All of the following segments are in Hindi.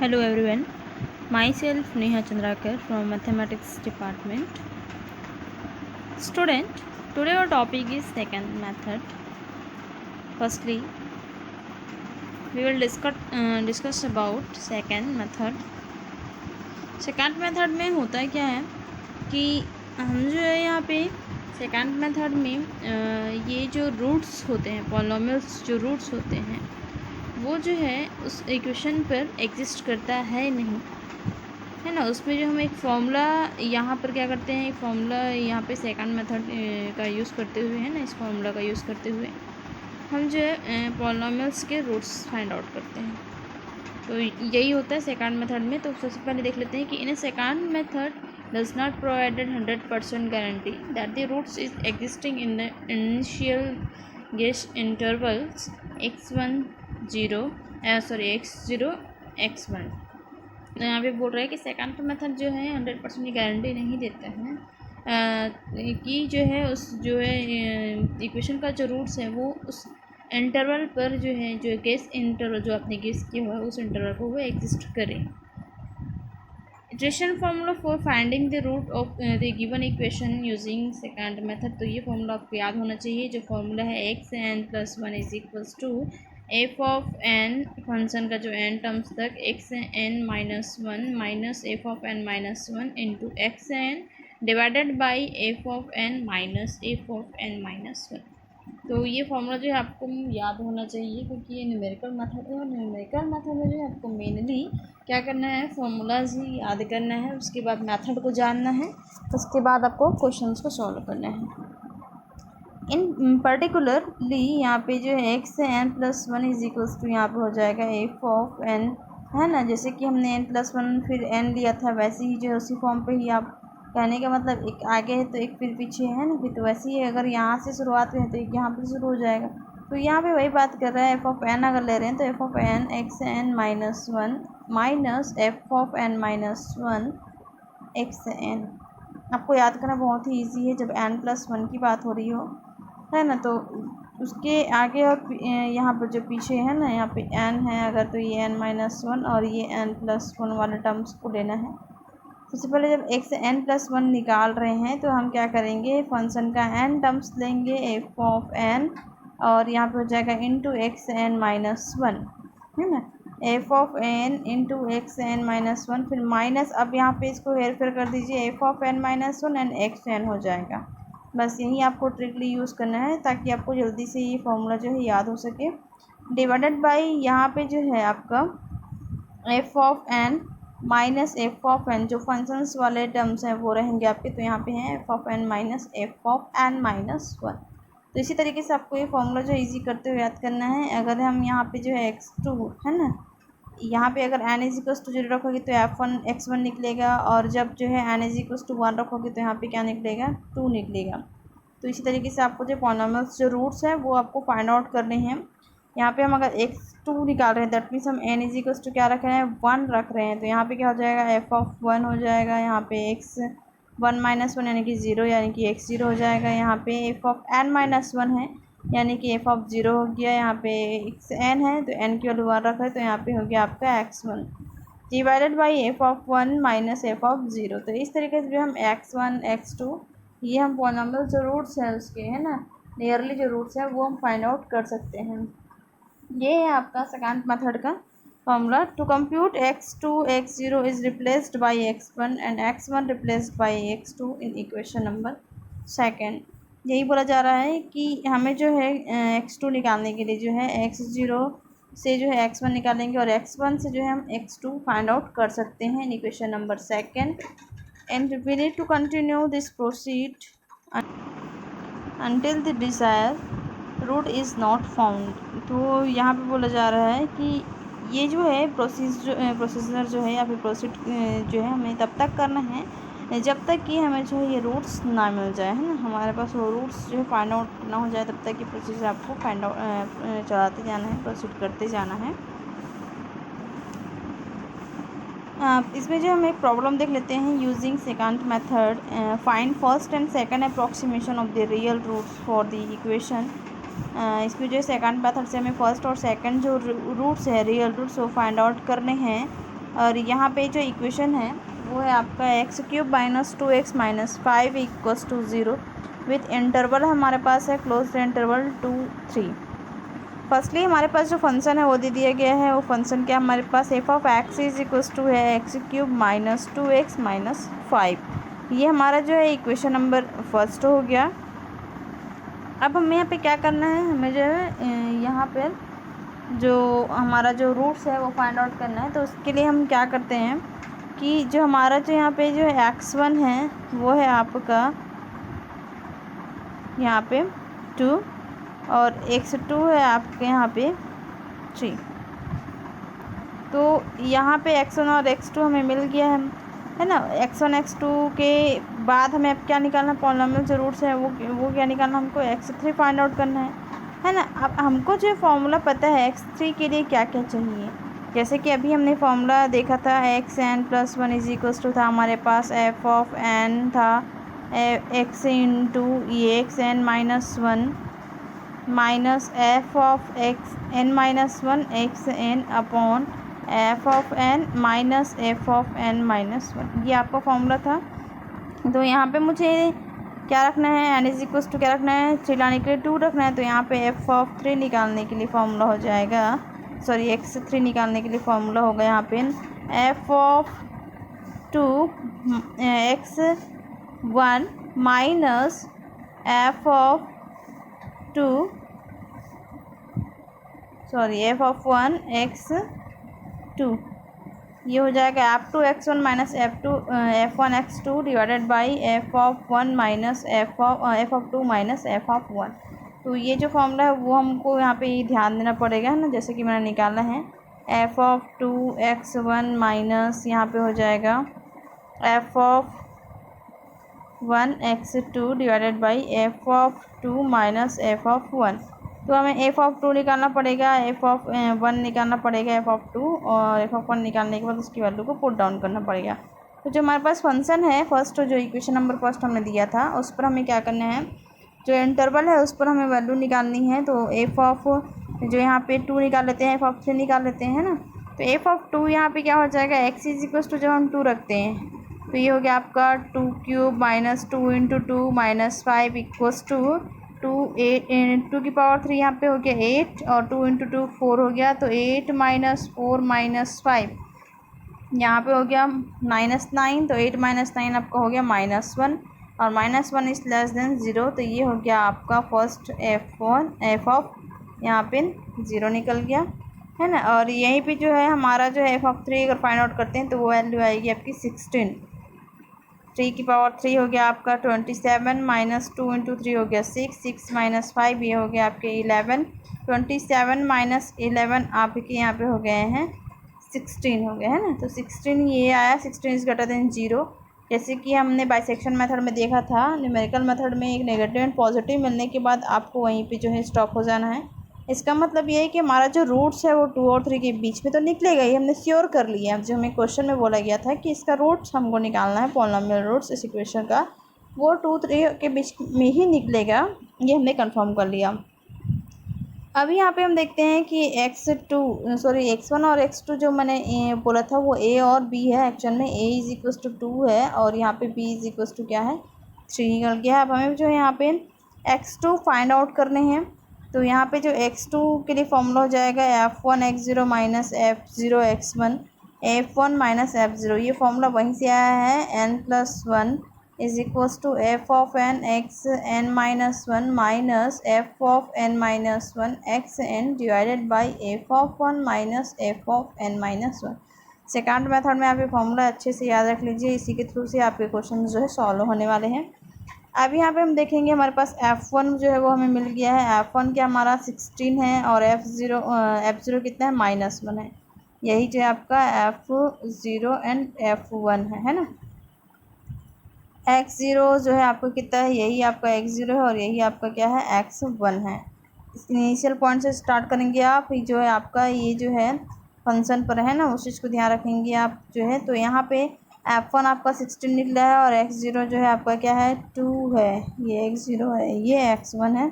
Hello everyone, myself Neha Chandrakar from Mathematics Department. Student, today our topic is second method. Firstly, we will discuss about second method. Second method में होता क्या है कि हम जो है यहाँ पे सेकंड मेथड में ये जो रूट्स होते हैं, पॉलिनोमियल्स जो रूट्स होते हैं वो जो है उस इक्वेशन पर एग्जिस्ट करता है नहीं, है ना। उसमें जो हम एक फॉर्मूला यहाँ पर क्या करते हैं, एक फॉर्मूला यहाँ पे सेकंड मेथड का यूज़ करते हुए, है ना, इस फॉर्मूला का यूज़ करते हुए हम जो है पॉलिनोमियल्स के रूट्स फाइंड आउट करते हैं। तो यही होता है सेकंड मेथड में। तो सबसे पहले देख लेते हैं कि in a second method does not provided 100% guarantee that the roots is existing in the initial guess intervals x1 0 x0 x1। तो यहाँ पे बोल रहा है कि सेकंड मेथड जो है 100% की गारंटी नहीं देता है कि जो है उस जो है इक्वेशन का जो रूट्स है वो उस इंटरवल पर जो है, जो गेस इंटरवल जो आपने गेस किया हुआ है उस इंटरवल को वो एग्जिस्ट करे। Iteration formula for finding the root of the given equation using second method. तो ये फार्मूला आपको याद होना चाहिए। जो फार्मूला है x(n+1) is equals to F of N, function का जो एन टर्म्स तक x(n-1) minus F of n-1 into x(n) divided by F of n minus F of n-1। तो ये फॉर्मूला जो है आपको याद होना चाहिए, क्योंकि ये न्यूमेरिकल मेथड है और न्यूमेरिकल मेथड में जो है आपको मेनली क्या करना है, फॉर्मूलाज ही याद करना है, उसके बाद मेथड को जानना है, उसके बाद आपको क्वेश्चंस को सॉल्व करना है। इन पर्टिकुलरली यहाँ पे जो है x(n+1) इज इक्वल्स टू यहाँ पे हो जाएगा एफ ऑफ n, है ना। जैसे कि हमने n+1 फिर n लिया था, वैसे ही जो है उसी फॉर्म पे ही आप, कहने का मतलब एक आगे है तो एक फिर पीछे है ना, फिर तो वैसे ही अगर यहाँ से शुरुआत में है तो एक यहाँ पर शुरू हो जाएगा। तो यहाँ पे वही बात कर रहा है, एफ ऑफ n अगर ले रहे हैं तो F of n x(n-1) minus F of n-1 x(n). आपको याद करना बहुत ही ईजी है जब n+1 की बात हो रही हो, है ना। तो उसके आगे और यहाँ पर जो पीछे है ना, यहाँ पे n है अगर, तो ये n-1 और ये n+1 वाले टर्म्स को लेना है। सबसे पहले जब x(n+1) निकाल रहे हैं तो हम क्या करेंगे, फंक्शन का n टर्म्स लेंगे एफ ऑफ n और यहाँ पे हो जाएगा इंटू x(n-1), है ना, F of n into x(n-1 फिर माइनस, अब यहाँ पे इसको हेर फेर कर दीजिए, F of n-1 and x(n) हो जाएगा। बस यही आपको ट्रिकली यूज़ करना है ताकि आपको जल्दी से ये फॉर्मूला जो है याद हो सके। डिवाइडेड बाई यहाँ पे जो है आपका F of n minus F of n, जो फंक्शंस वाले टर्म्स हैं वो रहेंगे आपके, तो यहाँ पे हैं F of n minus F of n-1। तो इसी तरीके से आपको ये फॉर्मूला जो इजी करते हुए याद करना है। अगर हम यहाँ पे जो है x2 है ना, यहाँ पे अगर n इज इक्वल्स टू 0 रखोगे तो f1 x1 निकलेगा, और जब जो है n इज इक्वल्स टू 1 रखोगे तो यहाँ पे क्या निकलेगा, 2 निकलेगा। तो इसी तरीके से आपको जो पॉलिनोमियल्स जो रूट्स हैं वो आपको फाइंड आउट करने हैं। यहाँ पे हम अगर x2 निकाल रहे हैं दैट मीन्स हम n इज इक्वल्स टू क्या रख रहे हैं, 1 रख रहे हैं, तो यहाँ पे क्या हो जाएगा, एफ ऑफ 1 हो जाएगा, यहाँ पे x1-1 यानी कि 0 यानी कि x0 हो जाएगा। यहाँ पे एफ ऑफ n-1 है यानी कि एफ ऑफ 0 हो गया, यहाँ पे x(n) है तो n की वैल्यू 1 रखा है, तो यहाँ पे हो गया आपका x1 divided by F of 1 minus F of 0। तो इस तरीके से जो हम x1 x2 ये हम पॉलिनोमियल जो रूट्स हैं उसके, है ना, नियरली जो रूट्स हैं वो हम फाइंड आउट कर सकते हैं। ये है आपका सेकंड मेथड का formula. To compute x2 x0 is replaced by x1 and x1 replaced by x2 in equation number second. यही बोला जा रहा है कि हमें जो है x2 निकालने के लिए जो है x0 से जो है x1 निकालेंगे और x1 से जो है हम x2 फाइंड आउट कर सकते हैं in equation number second. And we need to continue this proceed until the desired root is not found। तो यहाँ पे बोला जा रहा है कि ये जो है प्रोसीजर जो है या फिर प्रोसीड जो है हमें तब तक करना है जब तक कि हमें जो है ये रूट्स ना मिल जाए, है ना, हमारे पास वो रूट्स जो है फाइंड आउट ना हो जाए, तब तक ये प्रोसीजर आपको फाइंड आउट चलाते जाना है, प्रोसीड करते जाना है। इसमें जो हम एक प्रॉब्लम देख लेते हैं, using second method find first and second approximation of the real roots for the equation. इसमें जो सेकंड मेथड से हमें फर्स्ट और सेकंड जो रूट्स है, रियल रूट्स, वो फाइंड आउट करने हैं और यहाँ पे जो इक्वेशन है वो है आपका X cube minus 2x minus 5 equals to 0 with interval हमारे पास है क्लोज इंटरवल 2 3। फर्स्टली हमारे पास जो फंक्शन है वो दे दिया गया है। वो फंक्शन क्या हमारे पास F of X is equals to है X cube minus 2x minus 5। ये हमारा जो है इक्वेशन नंबर फर्स्ट हो गया। अब हमें यहाँ पे क्या करना है, हमें जो है यहाँ पर जो हमारा जो रूट्स है वो फाइंड आउट करना है। तो उसके लिए हम क्या करते हैं कि जो हमारा जो यहाँ पे जो x1 है वो है आपका यहाँ पे 2 और x2 है आपके यहाँ पे 3। तो यहाँ पे x1 और x2 हमें मिल गया है ना। x1 x2 के बाद हमें अब क्या निकालना, पॉलिनोमियल जो रूट्स है वो क्या निकालना, हमको x3 फाइंड आउट करना है ना। अब हमको जो फार्मूला पता है x3 के लिए क्या क्या चाहिए। जैसे कि अभी हमने फार्मूला देखा था xn+1 इज इक्वल्स टू था हमारे पास f ऑफ n था x इंटू ये xn-1 minus F of xn-1 xn upon F of n minus F of n-1। ये आपका फॉर्मूला था। तो यहाँ पे मुझे क्या रखना है, n इज इक्वल्स टू क्या रखना है, 3 लाने के लिए 2 रखना है। तो यहाँ पे एफ ऑफ 3 निकालने के लिए फार्मूला हो जाएगा, सॉरी x3 निकालने के लिए फार्मूला होगा यहाँ पे F of 2 x1 minus F of 2 sorry F of 1 x2। ये हो जाएगा f2x1 minus f1 x2 divided by F of 1 minus F of 2 minus F of 1। तो ये जो फॉर्मूला है वो हमको यहाँ पे ध्यान देना पड़ेगा, है ना। जैसे कि मैंने निकाला है एफ ऑफ 2x1 माइनस यहाँ पे हो जाएगा F of 1 x2 divided by F of 2 minus F of 1। तो हमें एफ ऑफ 2 निकालना पड़ेगा, एफ ऑफ 1 निकालना पड़ेगा, एफ ऑफ 2 और एफ ऑफ 1 निकालने के बाद उसकी वैल्यू को पुट डाउन करना पड़ेगा। तो जो हमारे पास फंक्शन है फर्स्ट, जो इक्वेशन नंबर फर्स्ट हमने दिया था उस पर हमें क्या करना है, जो इंटरवल है उस पर हमें वैल्यू निकालनी है। तो एफ ऑफ जो यहाँ पे 2 निकाल लेते हैं, एफ ऑफ 3 निकाल लेते हैं, है ना। तो एफ ऑफ 2 यहाँ पे क्या हो जाएगा, एक्स इज इक्वल्स टू जब हम 2 रखते हैं तो ये हो गया आपका 2 cube minus 2 into 2 minus 5 equals to 2 की पावर 3 यहाँ पे हो गया 8 और 2 इंटू 2 4 हो गया। तो 8 माइनस 4 माइनस 5 यहाँ पे हो गया -9। तो 8 माइनस 9 आपका हो गया -1 और -1 इज लेस देन 0। तो ये हो गया आपका फर्स्ट एफ ऑफ यहाँ पे 0 निकल गया, है ना। और यहीं पे जो है हमारा जो है एफ ऑफ 3 अगर फाइंड आउट करते हैं तो वो वैल्यू आएगी आपकी 16। 3 की पावर 3 हो गया आपका 27 माइनस 2 इंटू 3 हो गया 6 माइनस 5 ये हो गया आपके 11। 27 माइनस 11 आपके यहाँ पे हो गए हैं 16 हो गए, है ना। तो 16 ये आया, 16 इज ग्रेटर देन 0। जैसे कि हमने बाइसेक्शन मेथड में देखा था, न्यूमेरिकल मेथड में एक नेगेटिव एंड पॉजिटिव मिलने के बाद आपको वहीं पे जो है स्टॉप हो जाना है। इसका मतलब ये है कि हमारा जो रूट्स है वो 2 और 3 के बीच में तो निकलेगा ही, हमने श्योर कर लिया। जो हमें क्वेश्चन में बोला गया था कि इसका रूट्स हमको निकालना है, पॉलिनोमियल रूट्स इस इक्वेशन का, वो 2-3 के बीच में ही निकलेगा, ये हमने कंफर्म कर लिया। अभी यहाँ पे हम देखते हैं कि x1 और x2 जो मैंने बोला था वो a और b है। एक्चुअल में a इज इक्वल्स टू 2 है और यहाँ पे b इज इक्वल्स टू क्या है 3 निकल गया। अब हमें जो है यहाँ पे x2 फाइंड आउट करने हैं। तो यहाँ पे जो x2 के लिए फॉर्मूला हो जाएगा f1 x0 minus f0 x1 f1 minus f0। ये फॉर्मूला वहीं से आया है n+1 is equals to F of n X n minus 1 minus F of n minus 1 X n divided by F of 1 minus F of n minus 1। Second method में आप ये फॉर्मूला अच्छे से याद रख लीजिए, इसी के थ्रू से आपके क्वेश्चन जो है सॉल्व होने वाले हैं। अब यहाँ पे हम देखेंगे हमारे पास f1 जो है वो हमें मिल गया है। f1 क्या हमारा 16 है और f0 कितना है -1 है। यही जो है आपका f0 एंड f1 है ना। x0 जो है आपका कितना है, यही आपका x0 है और यही आपका क्या है x1 है। इनिशियल पॉइंट से स्टार्ट करेंगे आप, जो है आपका ये जो है फंक्शन पर है ना, उस चीज़ को ध्यान रखेंगे आप जो है। तो यहाँ पे f1 आपका 16 निकला है और x0 जो है आपका क्या है 2 है, ये x0 है, ये x1 है।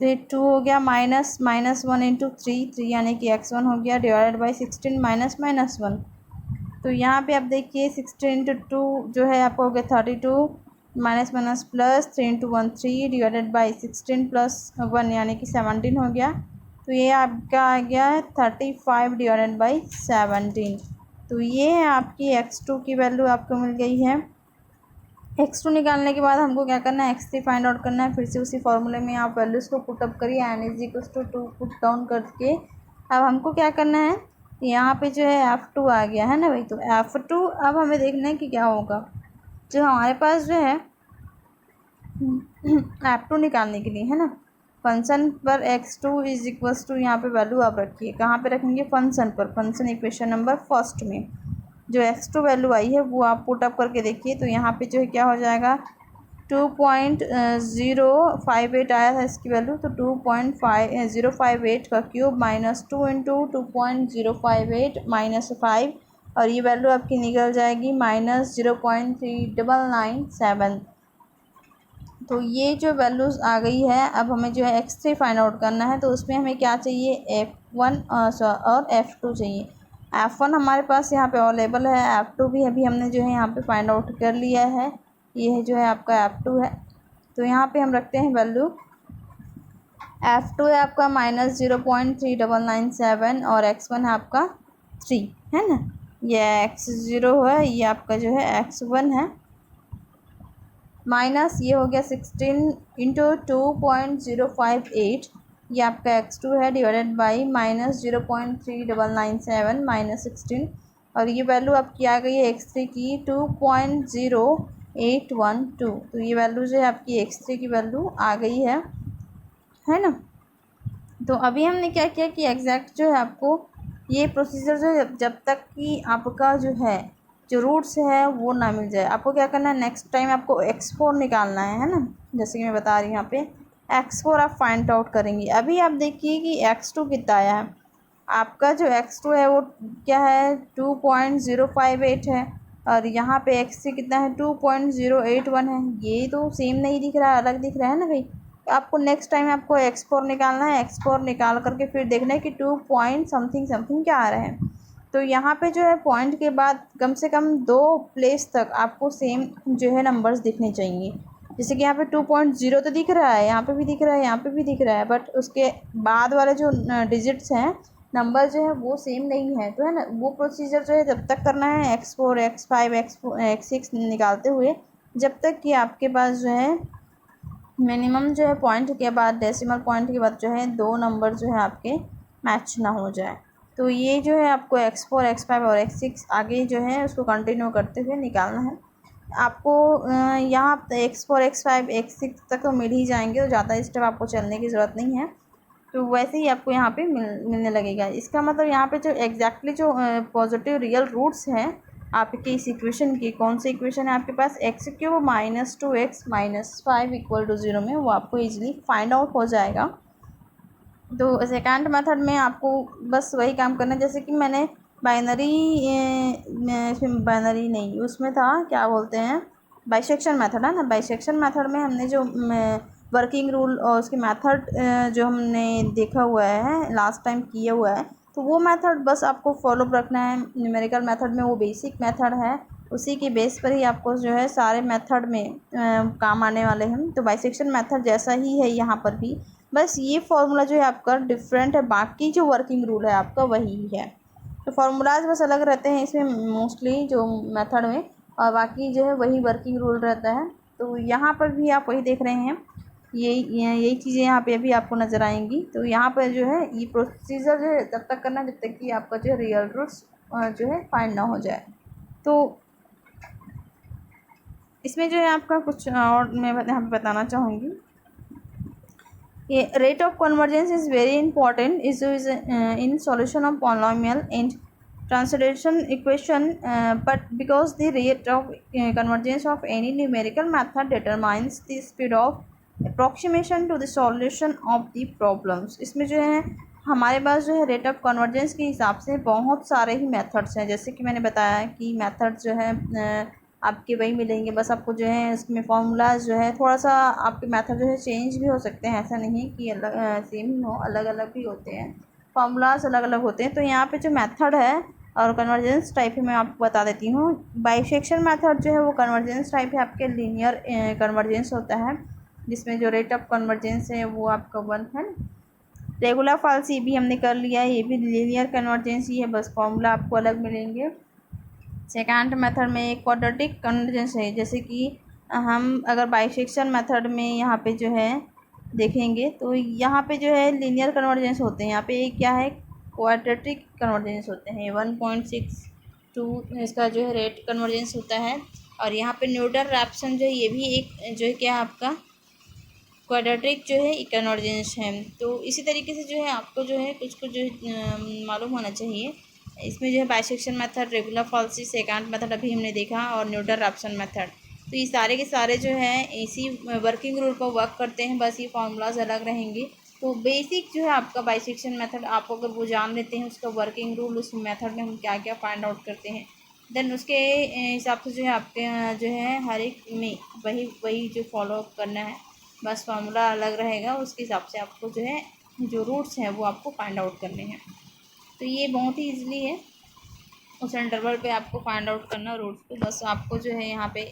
तो ये 2 हो गया -1 इंटू 3 यानी कि x1 हो गया डिवाइडेड बाई 16 माइनस 1। तो यहाँ पे आप देखिए 16 इंटू 2 जो है आपको हो गया 32 minus minus plus 3 into 1 3 divided by 16 plus 1 यानी कि 17 हो गया। तो ये आपका आ गया 35 डिवाइडेड बाई 17। तो ये है आपकी x2 की वैल्यू आपको मिल गई है। x2 निकालने के बाद हमको क्या करना है, x3 फाइंड आउट करना है। फिर से उसी फॉर्मूले में आप वैल्यूज़ को पुटअप करिए, n=2 पुट डाउन करके। अब हमको क्या करना है, यहाँ पे जो है F2 आ गया है ना भाई। तो F2 अब हमें देखना है कि क्या होगा। जो हमारे पास जो है F2 निकालने के लिए है ना, फंक्शन पर x2 यहाँ पे वैल्यू आप रखिए। कहाँ पे रखेंगे, फंक्शन पर। फंक्शन इक्वेशन नंबर फर्स्ट में जो x2 वैल्यू आई है वो आप पुट अप करके देखिए। तो यहाँ पे जो है क्या हो जाएगा, 2.058 आया था इसकी वैल्यू। तो 2.058 का क्यूब माइनस 2 इंटू 2.058 माइनस 5, और ये वैल्यू आपकी निकल जाएगी -0.3997। तो ये जो वैल्यूज़ आ गई है, अब हमें जो है x3 फाइंड आउट करना है। तो उसमें हमें क्या चाहिए, F1 और F2 चाहिए। F1 हमारे पास यहाँ पे अवेलेबल है, F2 भी अभी हमने जो है यहाँ पे फाइंड आउट कर लिया है। ये है जो है आपका F2 है। तो यहाँ पे हम रखते हैं वैल्यू। F2 है आपका -0.3997 और x1 है आपका 3 है ना। ये x0 है, ये आपका जो है x1 है, माइनस ये हो गया 16 इंटू 2.058, ये आपका x2 है, डिवाइडेड बाई -0.3997 माइनस 16, और ये वैल्यू आपकी आ गई है x3 की 2.0812। तो ये वैल्यू जो है आपकी x3 की वैल्यू आ गई है ना। तो अभी हमने क्या किया कि एग्जैक्ट जो है आपको ये प्रोसीजर जो है, जब तक कि आपका जो है जो रूट्स है वो ना मिल जाए, आपको क्या करना है, नेक्स्ट टाइम आपको x4 निकालना है ना। जैसे कि मैं बता रही हूँ यहाँ पे x4 आप फाइंड आउट करेंगे। अभी आप देखिए कि x2 कितना आया है आपका। जो x2 है वो क्या है, 2.058 है, और यहाँ पे x3 कितना है, 2.081 है। ये तो सेम नहीं दिख रहा है, अलग दिख रहा है ना भाई। तो आपको नेक्स्ट टाइम आपको x4 निकालना है। x4 निकाल करके फिर देखना है कि 2 पॉइंट समथिंग समथिंग क्या आ रहा है। तो यहाँ पे जो है पॉइंट के बाद कम से कम 2 प्लेस तक आपको सेम जो है नंबर्स दिखने चाहिए। जैसे कि यहाँ पे 2.0 तो दिख रहा है, यहाँ पे भी दिख रहा है, यहाँ पे भी दिख रहा है, बट उसके बाद वाले जो डिजिट्स हैं, नंबर जो है वो सेम नहीं है। तो है ना, वो प्रोसीजर जो है जब तक करना है x4 x5 x6 निकालते हुए, जब तक कि आपके पास जो है मिनिमम जो है पॉइंट के बाद, डेसिमल पॉइंट के बाद जो है 2 नंबर जो है आपके मैच ना हो जाए। तो ये जो है आपको x4 x5 और x6 आगे जो है उसको कंटिन्यू करते हुए निकालना है आपको। यहाँ x4 x5 x6 तक तो मिल ही जाएंगे, तो ज़्यादा स्टेप आपको चलने की ज़रूरत नहीं है। तो वैसे ही आपको यहाँ पे मिलने लगेगा। इसका मतलब यहाँ पे जो एग्जैक्टली जो पॉजिटिव रियल रूट्स हैं आपकी इस इक्वेशन की, कौन सी इक्वेशन है आपके पास, x³ minus 2x minus 5 equal to 0 में, वो आपको ईजिली फाइंड आउट हो जाएगा। तो सेकेंड मेथड में आपको बस वही काम करना है, जैसे कि मैंने बाइनरी इसमें बाइनरी नहीं, उसमें था क्या बोलते हैं, बाइसेक्शन मेथड है ना। बाइसेक्शन मेथड में हमने जो वर्किंग रूल और उसके मेथड जो हमने देखा हुआ है, लास्ट टाइम किया हुआ है, तो वो मेथड बस आपको फॉलो रखना है। न्यूमेरिकल मेथड में वो बेसिक मेथड है, उसी के बेस पर ही आपको जो है सारे मेथड में काम आने वाले हैं। तो बाइसेक्शन मेथड जैसा ही है यहाँ पर भी, बस ये फार्मूला जो है आपका डिफरेंट है, बाकी जो वर्किंग रूल है आपका वही है। तो फार्मूलाज बस अलग रहते हैं इसमें मोस्टली जो मेथड में, और बाकी जो है वही वर्किंग रूल रहता है। तो यहाँ पर भी आप वही देख रहे हैं, यही चीज़ें यहाँ पे अभी आपको नज़र आएंगी। तो यहाँ पर जो है ये प्रोसीजर जो है तब तक करना जब तक कि आपका जो है रियल रूट्स जो है फाइंड ना हो जाए। तो इसमें जो है आपका कुछ और मैं यहाँ पे बताना चाहूँगी, ये rate of convergence is very important issue is in solution of polynomial and translation equation, but because the rate of convergence of any numerical method determines the speed of approximation to the solution of the problems। इसमें जो है हमारे पास जो है रेट ऑफ कन्वर्जेंस के हिसाब से बहुत सारे ही मेथड्स हैं। जैसे कि मैंने बताया कि मेथड जो है आपके वही मिलेंगे, बस आपको जो है इसमें फार्मूलाज जो है थोड़ा सा आपके मेथड जो है चेंज भी हो सकते हैं, ऐसा नहीं कि अलग सेम ही हो, अलग अलग भी होते हैं, फार्मूलाज अलग अलग होते हैं। तो यहाँ पे जो मेथड है और कन्वर्जेंस टाइप है मैं आपको बता देती हूँ। बाइसेक्शन मेथड जो है वो कन्वर्जेंस टाइप है, आपके लीनियर कन्वर्जेंस होता है, जिसमें जो रेट ऑफ कन्वर्जेंस है वो आपका 1 है। रेगुलर फॉल्स ये भी हमने कर लिया है, ये भी लीनियर कन्वर्जेंस ही है, बस फॉर्मूला आपको अलग मिलेंगे। सेकेंड मेथड में एक क्वाड्रेटिक कन्वर्जेंस है, जैसे कि हम अगर बाइसेक्शन मेथड में यहाँ पे जो है देखेंगे तो यहाँ पे जो है लीनियर कन्वर्जेंस होते हैं, यहाँ पे क्या है क्वाड्रेटिक कन्वर्जेंस होते हैं। 1.62 इसका जो है रेट कन्वर्जेंस होता है। और यहाँ पे न्यूटन रैप्सन जो है ये भी एक जो है क्या आपका क्वाड्रेटिक जो है कन्वर्जेंस है। तो इसी तरीके से जो है आपको जो है कुछ कुछ जो है मालूम होना चाहिए। इसमें जो है bisection method, regular false, second method अभी हमने देखा, और न्यूटन रैप्सन मेथड। तो ये सारे के सारे जो है इसी वर्किंग रूल पर वर्क करते हैं, बस ये फार्मूलाज अलग रहेंगे। तो बेसिक जो है आपका बाइसेक्शन मेथड आप अगर वो जान लेते हैं, उसका वर्किंग रूल, उस मेथड में हम क्या क्या फाइंड आउट करते हैं, देन उसके हिसाब से जो है आपके जो है हर एक में वही वही जो फॉलो करना है, बस फार्मूला अलग रहेगा, उसके हिसाब से आपको जो है जो रूट्स हैं वो आपको फाइंड आउट करने हैं। तो ये बहुत ही ईजिली है, उस इंटरवल पे आपको फाइंड आउट करना रूट्स को। बस आपको जो है यहाँ पे,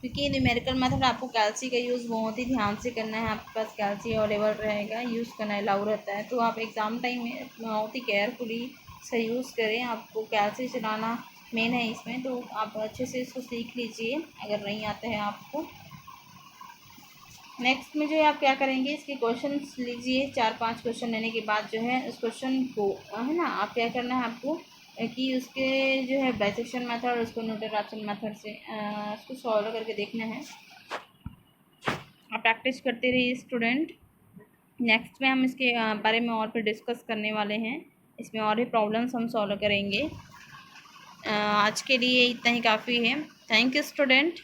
क्योंकि न्यूमेरिकल मेथड आपको कैल्सी का यूज़ बहुत ही ध्यान से करना है, आपके पास कैल्सी अवेलेबल रहेगा, यूज़ करना अलाउ रहता है, तो आप एग्ज़ाम टाइम में बहुत ही केयरफुली से यूज़ करें। आपको कैल्सी चलाना मेन है इसमें, तो आप अच्छे से इसको सीख लीजिए अगर नहीं आता है आपको। नेक्स्ट में जो है आप क्या करेंगे, इसके क्वेश्चन लीजिए, 4-5 क्वेश्चन लेने के बाद जो है उस क्वेश्चन को है ना आप क्या करना है आपको कि उसके जो है बाइसेक्शन मेथड, उसको न्यूटन रैप्सन मेथड से उसको सॉल्व करके देखना है। आप प्रैक्टिस करते रहिए स्टूडेंट। नेक्स्ट में हम इसके बारे में और फिर डिस्कस करने वाले हैं, इसमें और भी प्रॉब्लम्स हम सॉल्व करेंगे। आज के लिए इतना ही काफ़ी है। Thank you student.